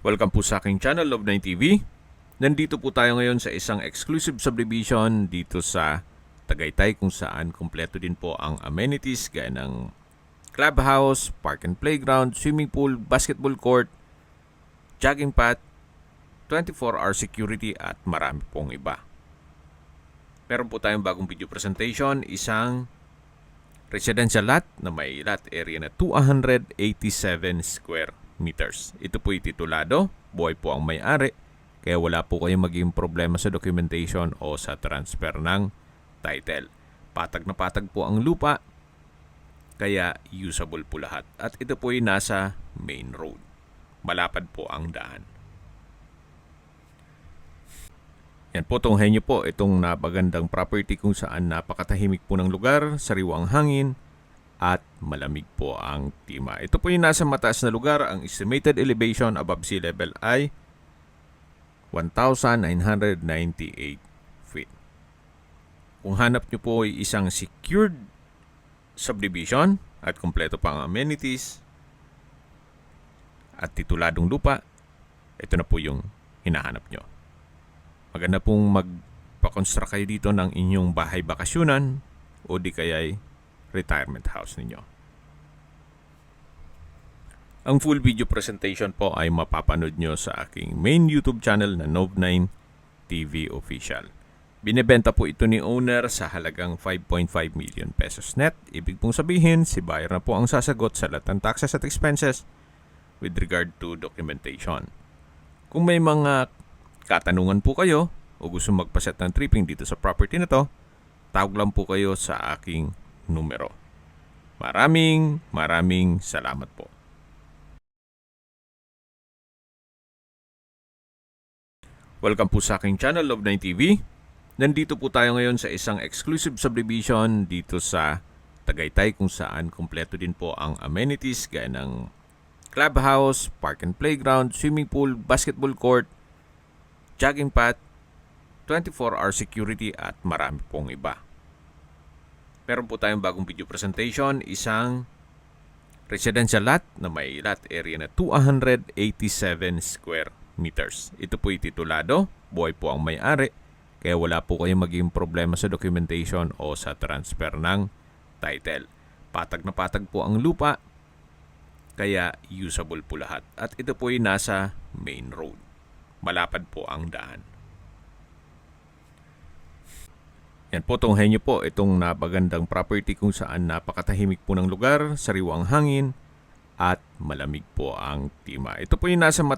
Welcome po sa aking channel, Love9 TV. Nandito po tayo ngayon sa isang exclusive subdivision dito sa Tagaytay kung saan kumpleto din po ang amenities gaya ng clubhouse, park and playground, swimming pool, basketball court, jogging path, 24-hour security at marami pong iba. Meron po tayong bagong video presentation, isang residential lot na may lot area na 287 square meters. Ito po titulado, buhay po ang may-ari, kaya wala po kayong maging problema sa documentation o sa transfer ng title. Patag na patag po ang lupa, kaya usable po lahat. At ito po ay nasa main road. Malapad po ang daan. Yan po, tunghayin niyo po itong napagandang property kung saan napakatahimik po ng lugar, sariwang hangin, at malamig po ang klima. Ito po yung nasa mataas na lugar. Ang estimated elevation above sea level ay 1,998 feet. Kung hanap nyo po ay isang secured subdivision at kumpleto pa ang amenities at tituladong lupa, ito na po yung hinahanap nyo. Maganda pong magpa-construct kayo dito ng inyong bahay bakasyonan o di kaya'y retirement house ninyo. Ang full video presentation po ay mapapanood nyo sa aking main YouTube channel na Love9 TV Official. Binebenta po ito ni owner sa halagang 5.5 million pesos net. Ibig pong sabihin, si buyer na po ang sasagot sa lahat ng taxes at expenses with regard to documentation. Kung may mga katanungan po kayo o gusto magpaset ng tripping dito sa property na to, tawag lang po kayo sa aking numero. Maraming salamat po. Welcome po sa aking channel, Love9 TV. Nandito po tayo ngayon sa isang exclusive subdivision dito sa Tagaytay kung saan kumpleto din po ang amenities gaya ng clubhouse, park and playground, swimming pool, basketball court, jogging path, 24-hour security at marami pong iba. Meron po tayong bagong video presentation, isang residential lot na may lot area na 287 square meters. Ito po titulado, buhay po ang may-ari, kaya wala po kayong maging problema sa documentation o sa transfer ng title. Patag na patag po ang lupa, kaya usable po lahat. At ito po ay nasa main road. Malapad po ang daan. Yan po, tunghayin niyo po itong napagandang property kung saan napakatahimik po ng lugar, sariwang hangin, at malamig po ang klima. Ito po yung nasa mata